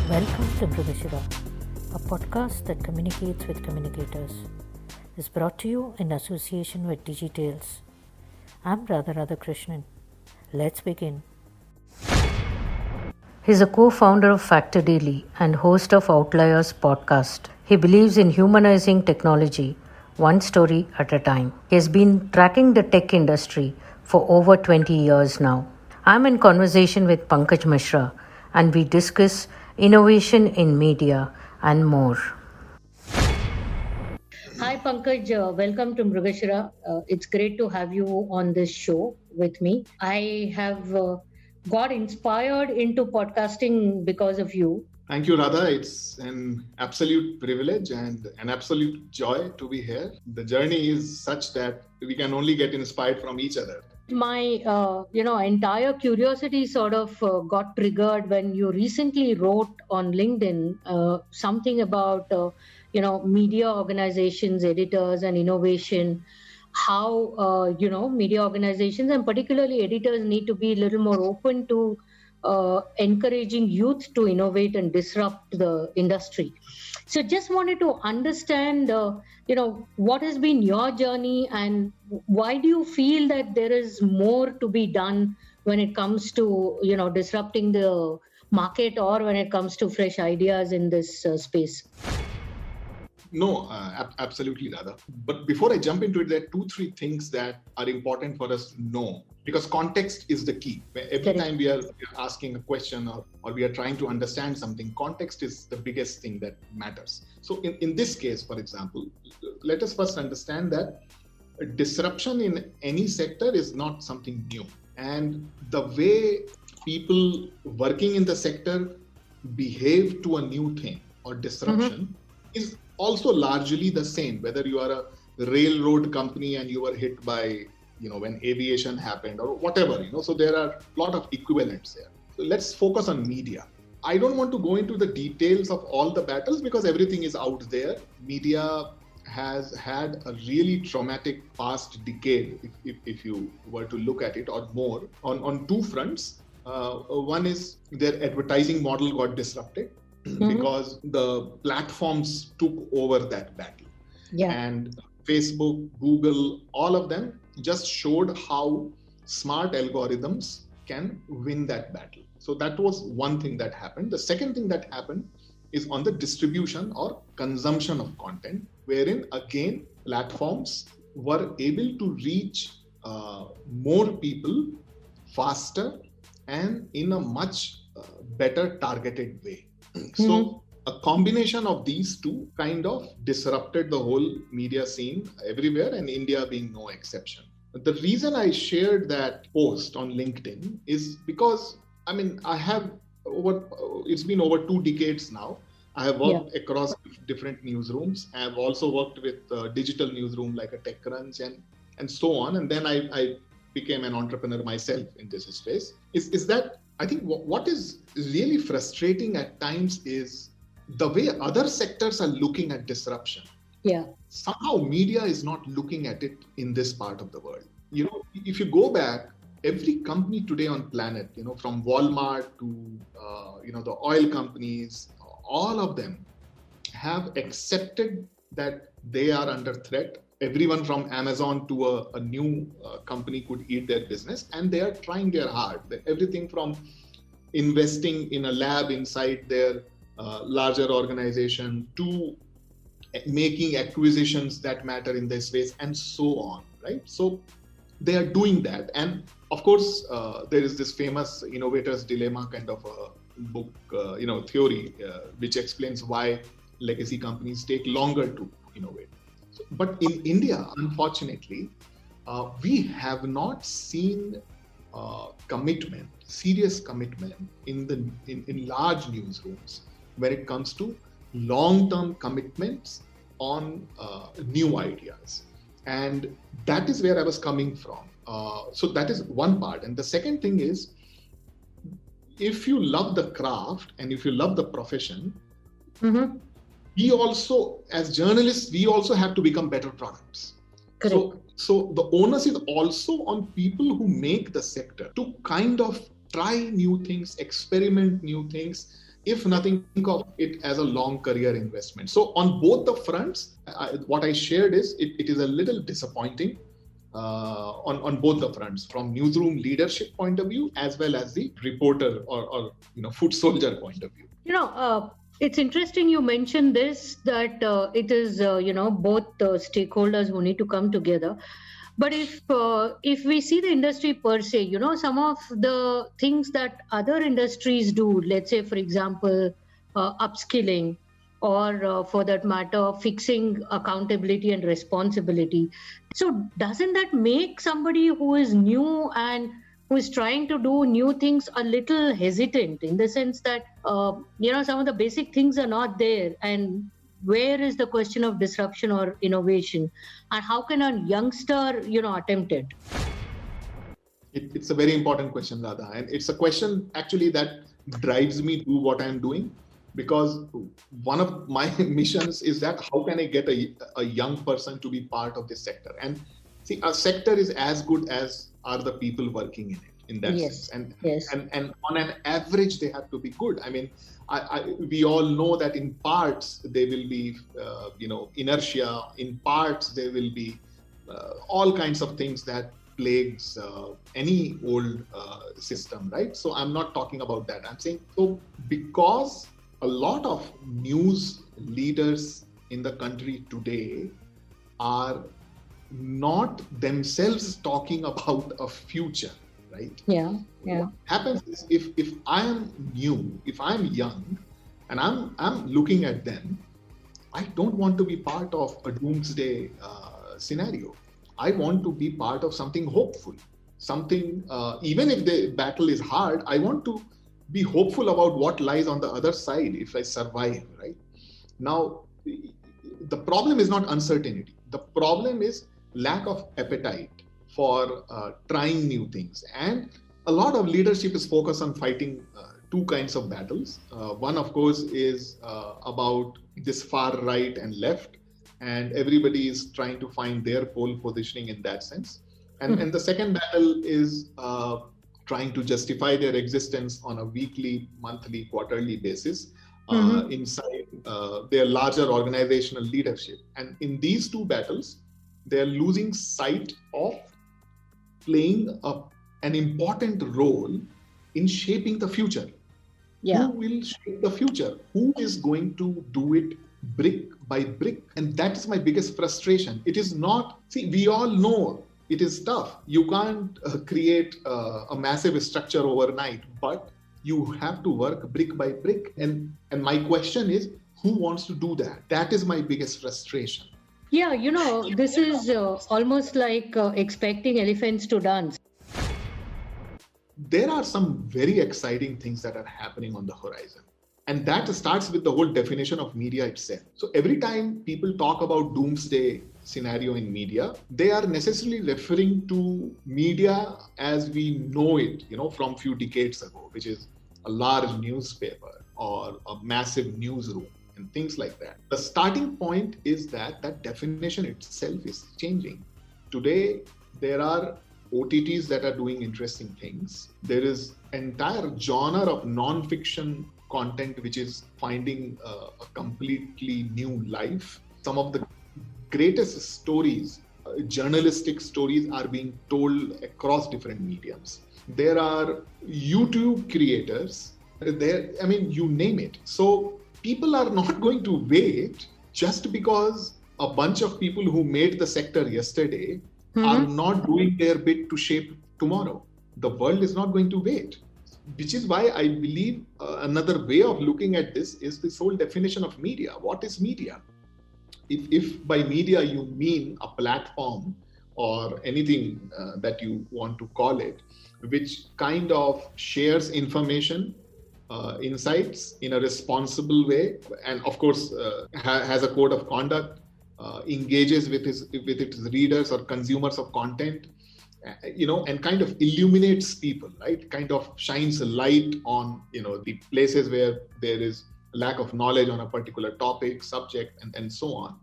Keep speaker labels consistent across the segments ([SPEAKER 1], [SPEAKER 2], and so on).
[SPEAKER 1] Welcome to Mishra, a podcast that communicates with communicators. Is brought to you in association with Digitales. I'm Radha Radhakrishnan. Let's begin. He's a co-founder of FactorDaily and host of Outliers podcast. He believes in humanizing technology, one story at a time. He has been tracking the tech industry for over 20 years now. I'm in conversation with Pankaj Mishra and we discuss innovation in media and more. Hi Pankaj, welcome to Mrugashira. It's great to have you on this show with me. I have got inspired into podcasting because of you.
[SPEAKER 2] Thank you, Radha. It's an absolute privilege and an absolute joy to be here. The journey is such that we can only get inspired from each other.
[SPEAKER 1] My entire curiosity sort of got triggered when you recently wrote on LinkedIn something about media organizations, editors, and innovation. How media organizations and particularly editors need to be a little more open to encouraging youth to innovate and disrupt the industry. So just wanted to understand, what has been your journey and why do you feel that there is more to be done when it comes to, disrupting the market or when it comes to fresh ideas in this space?
[SPEAKER 2] No, absolutely, Radha. But before I jump into it, there are 2-3 things that are important for us to know, because context is the key. Every time we are asking a question or we are trying to understand something, context is the biggest thing that matters. So in this case, for example, let us first understand that disruption in any sector is not something new. And the way people working in the sector behave to a new thing or disruption is also largely the same, whether you are a railroad company and you were hit by, when aviation happened or whatever, so there are a lot of equivalents there. So let's focus on media. I don't want to go into the details of all the battles because everything is out there. Media has had a really traumatic past decade, if you were to look at it, or more, on 2 fronts. One is their advertising model got disrupted. Because the platforms took over that battle. And Facebook, Google, all of them just showed how smart algorithms can win that battle. So that was one thing that happened. The second thing that happened is on the distribution or consumption of content, wherein again, platforms were able to reach more people faster and in a much better targeted way. So a combination of these two kind of disrupted the whole media scene everywhere, and India being no exception. The reason I shared that post on LinkedIn is because, it's been over 2 decades now. I have worked across different newsrooms. I have also worked with a digital newsroom like a TechCrunch and so on. And then I became an entrepreneur myself in this space. Is that I think what is really frustrating at times is the way other sectors are looking at disruption. Somehow media is not looking at it in this part of the world. If you go back, every company today on planet, from Walmart to, the oil companies, all of them have accepted that they are under threat. Everyone from Amazon to a new company could eat their business, and they are trying their hard. Everything from investing in a lab inside their larger organization to making acquisitions that matter in this space and so on, right? So they are doing that. And of course, there is this famous innovator's dilemma kind of a book, theory, which explains why legacy companies take longer to innovate. But in India, unfortunately, we have not seen serious commitment in large newsrooms when it comes to long-term commitments on new ideas. And that is where I was coming from. So that is one part. And the second thing is, if you love the craft and if you love the profession, we also, as journalists, we also have to become better products. So the onus is also on people who make the sector to kind of try new things, experiment new things. If nothing, think of it as a long career investment. So on both the fronts, what I shared is it is a little disappointing on both the fronts, from newsroom leadership point of view as well as the reporter or foot soldier point of view.
[SPEAKER 1] It's interesting you mentioned this, that it is both stakeholders who need to come together. But if we see the industry per se, some of the things that other industries do, let's say, for example, upskilling, or for that matter, fixing accountability and responsibility. So doesn't that make somebody who is new and who is trying to do new things a little hesitant, in the sense that, some of the basic things are not there, and where is the question of disruption or innovation, and how can a youngster, attempt it?
[SPEAKER 2] It's a very important question, Radha, and it's a question actually that drives me to do what I'm doing, because one of my missions is that how can I get a young person to be part of this sector? And see, a sector is as good as are the people working in it, in that sense. And on an average, they have to be good. I mean, we all know that in parts there will be, inertia. In parts there will be all kinds of things that plagues any old system, right? So I'm not talking about that. I'm saying, so because a lot of news leaders in the country today are not themselves talking about a future, right?
[SPEAKER 1] What
[SPEAKER 2] happens is, if I am new, if I'm young, and I'm looking at them, I don't want to be part of a doomsday scenario. I want to be part of something hopeful, something, even if the battle is hard, I want to be hopeful about what lies on the other side if I survive, right? Now, the problem is not uncertainty. The problem is lack of appetite for trying new things. And a lot of leadership is focused on fighting two kinds of battles. One, of course, is about this far right and left, and everybody is trying to find their pole positioning in that sense. And the second battle is trying to justify their existence on a weekly, monthly, quarterly basis inside their larger organizational leadership. And in these two battles, they're losing sight of playing an important role in shaping the future. Who will shape the future? Who is going to do it brick by brick? And that is my biggest frustration. It is not, see, we all know it is tough. You can't create a massive structure overnight, but you have to work brick by brick. And my question is, who wants to do that? That is my biggest frustration.
[SPEAKER 1] Yeah, this is almost like expecting elephants to dance.
[SPEAKER 2] There are some very exciting things that are happening on the horizon. And that starts with the whole definition of media itself. So every time people talk about doomsday scenario in media, they are necessarily referring to media as we know it, from a few decades ago, which is a large newspaper or a massive newsroom and things like that. The starting point is that definition itself is changing. Today, there are OTTs that are doing interesting things. There is entire genre of non-fiction content which is finding a completely new life. Some of the greatest stories, journalistic stories, are being told across different mediums. There are YouTube creators. You name it. So people are not going to wait just because a bunch of people who made the sector yesterday are not doing their bit to shape tomorrow. The world is not going to wait, which is why I believe another way of looking at this is this whole definition of media. What is media? If by media you mean a platform or anything that you want to call it, which kind of shares information, insights in a responsible way, and of course has a code of conduct, engages with its readers or consumers of content, and kind of illuminates people, right? Kind of shines a light on, the places where there is lack of knowledge on a particular topic, subject, and so on.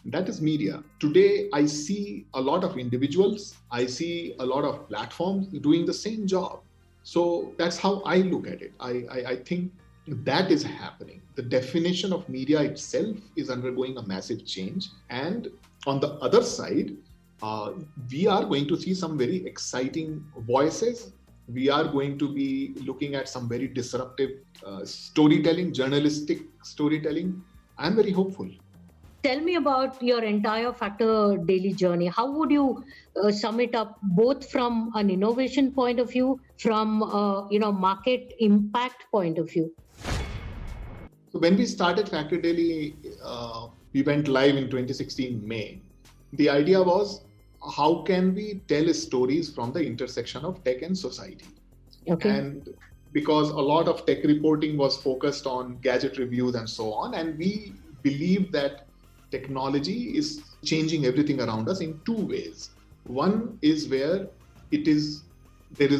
[SPEAKER 2] That is media. Today, I see a lot of individuals, I see a lot of platforms doing the same job. So that's how I look at it. I think that is happening. The definition of media itself is undergoing a massive change. And on the other side, we are going to see some very exciting voices. We are going to be looking at some very disruptive storytelling, journalistic storytelling. I'm very hopeful.
[SPEAKER 1] Tell me about your entire Factor Daily journey. How would you sum it up, both from an innovation point of view, from market impact point of view?
[SPEAKER 2] So when we started Factor Daily, we went live in 2016 May. The idea was, how can we tell stories from the intersection of tech and society?
[SPEAKER 1] Okay.
[SPEAKER 2] And because a lot of tech reporting was focused on gadget reviews and so on, and we believe that technology is changing everything around us in two ways. One is where there is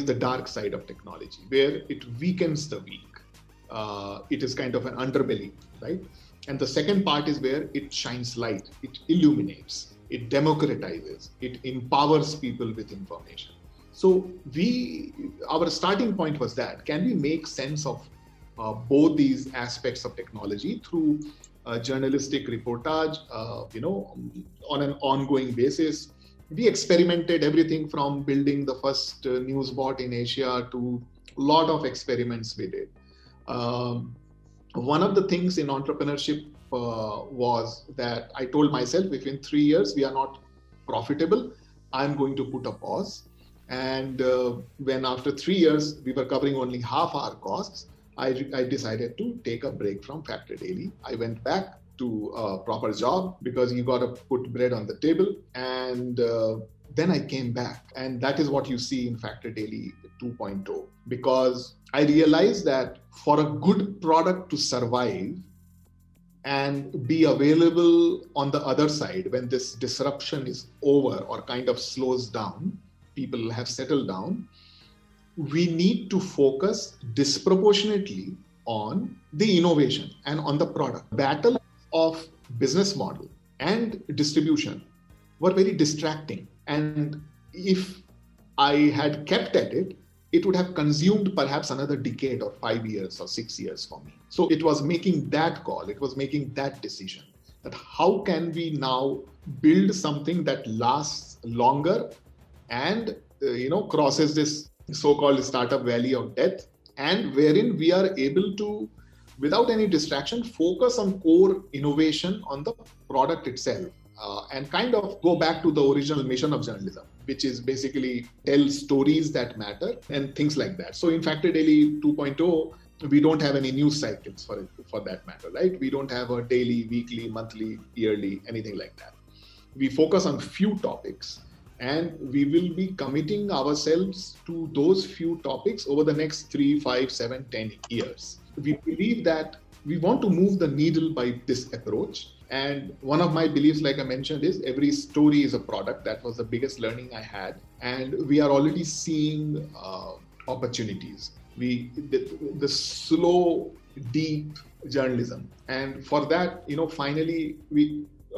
[SPEAKER 2] the dark side of technology, where it weakens the weak. It is kind of an underbelly, right? And the second part is where it shines light, it illuminates, it democratizes, it empowers people with information. So our starting point was that, can we make sense of both these aspects of technology through journalistic reportage, on an ongoing basis. We experimented everything from building the first news bot in Asia to a lot of experiments we did. One of the things in entrepreneurship was that I told myself, if in 3 years we are not profitable, I'm going to put a pause. And when after 3 years we were covering only half our costs, I decided to take a break from Factor Daily. I went back to a proper job because you got to put bread on the table. And then I came back. And that is what you see in Factor Daily 2.0. Because I realized that for a good product to survive and be available on the other side, when this disruption is over or kind of slows down, people have settled down, we need to focus disproportionately on the innovation and on the product. Battle of business model and distribution were very distracting. And if I had kept at it, it would have consumed perhaps another decade or 5 years or 6 years for me. So it was making that call, it was making that decision, that how can we now build something that lasts longer and crosses this so-called startup valley of death, and wherein we are able to, without any distraction, focus on core innovation on the product itself, and kind of go back to the original mission of journalism, which is basically tell stories that matter and things like that. So in Factor Daily 2.0, we don't have any news cycles for that matter, right? We don't have a daily, weekly, monthly, yearly, anything like that. We focus on few topics, and we will be committing ourselves to those few topics over the next 3, 5, 7, 10 years. We believe that we want to move the needle by this approach. And one of my beliefs, like I mentioned, is every story is a product. That was the biggest learning I had. And we are already seeing opportunities. The slow, deep journalism. And for that, finally,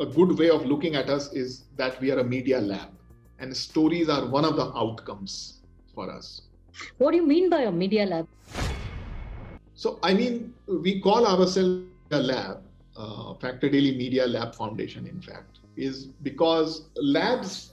[SPEAKER 2] a good way of looking at us is that we are a media lab. And stories are one of the outcomes for us.
[SPEAKER 1] What do you mean by a media lab?
[SPEAKER 2] So, we call ourselves a lab, Factor Daily Media Lab Foundation, in fact, is because labs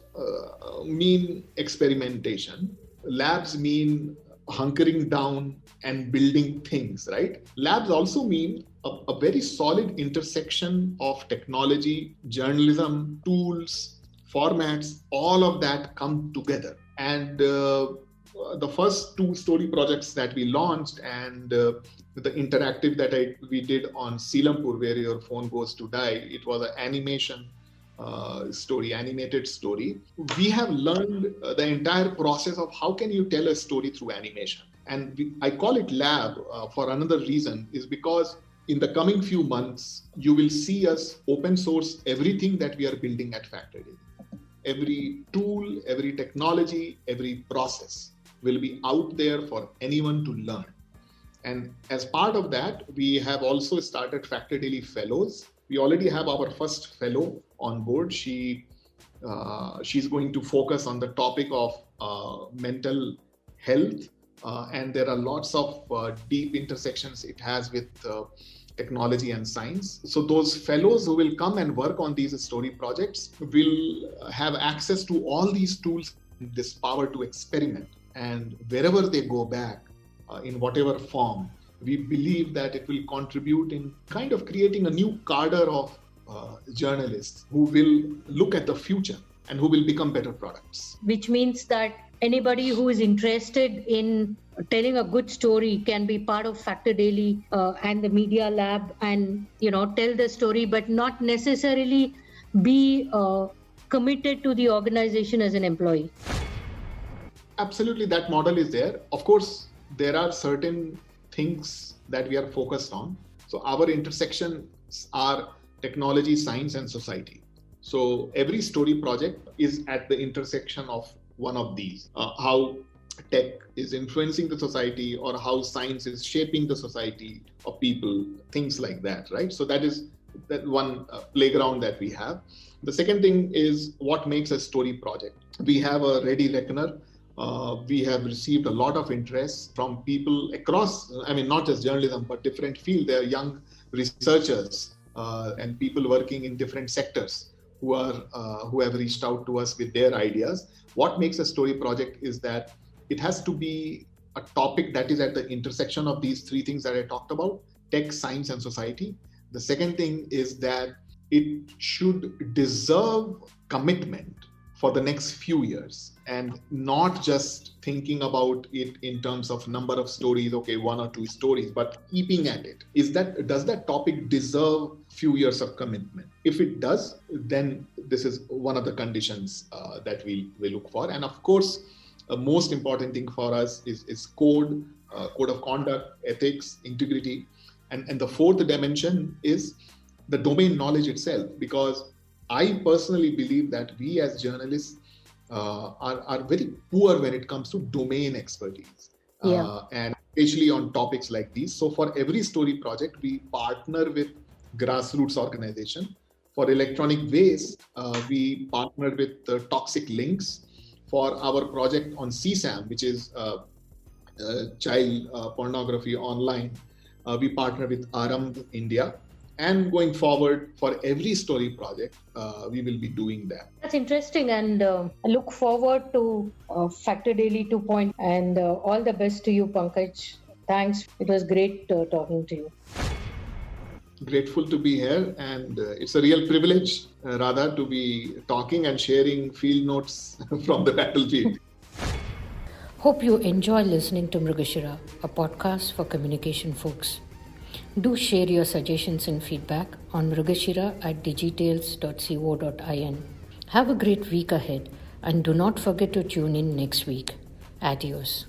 [SPEAKER 2] mean experimentation. Labs mean hunkering down and building things, right? Labs also mean a very solid intersection of technology, journalism, tools, formats, all of that come together. And the first 2 story projects that we launched, and the interactive that we did on Selampur, where your phone goes to die, it was an animation story, animated story. We have learned the entire process of how can you tell a story through animation. And I call it lab for another reason, is because in the coming few months, you will see us open source everything that we are building at FactorDaily. Every tool, every technology, every process will be out there for anyone to learn. And as part of that, we have also started Factor Daily Fellows. We already have our first fellow on board. She's going to focus on the topic of mental health and there are lots of deep intersections it has with technology and science. So those fellows who will come and work on these story projects will have access to all these tools, this power to experiment. And wherever they go back, in whatever form, we believe that it will contribute in kind of creating a new cadre of journalists who will look at the future and who will become better products.
[SPEAKER 1] Which means that anybody who is interested in telling a good story can be part of FactorDaily and the Media Lab and, tell the story, but not necessarily be committed to the organization as an employee.
[SPEAKER 2] Absolutely, that model is there. Of course, there are certain things that we are focused on. So our intersections are technology, science, and society. So every story project is at the intersection of one of these. How tech is influencing the society, or how science is shaping the society of people, things like that, right? So that is that one playground that we have. The second thing is what makes a story project. We have a ready reckoner. We have received a lot of interest from people across, not just journalism, but different fields. There are young researchers and people working in different sectors who have reached out to us with their ideas. What makes a story project is that it has to be a topic that is at the intersection of these three things that I talked about: tech, science, and society. The second thing is that it should deserve commitment for the next few years, and not just thinking about it in terms of number of stories, okay, 1 or 2 stories, but keeping at it. Does that topic deserve few years of commitment? If it does, then this is one of the conditions that we look for. And of course, the most important thing for us is code of conduct, ethics, integrity. And the fourth dimension is the domain knowledge itself, because I personally believe that we as journalists are very poor when it comes to domain expertise, and especially on topics like these. So for every story project, we partner with grassroots organization. For electronic waste, we partner with Toxic Links. For our project on CSAM, which is child pornography online, we partner with Aramb India. And going forward, for every story project, we will be doing that.
[SPEAKER 1] That's interesting, and I look forward to FactorDaily 2.0, and all the best to you, Pankaj. Thanks. It was great talking to you.
[SPEAKER 2] Grateful to be here, and it's a real privilege, Radha, to be talking and sharing field notes from the battlefield.
[SPEAKER 1] Hope you enjoy listening to Mrugashira, a podcast for communication folks. Do share your suggestions and feedback on mrugashira@digitales.co.in. Have a great week ahead, and do not forget to tune in next week. Adios.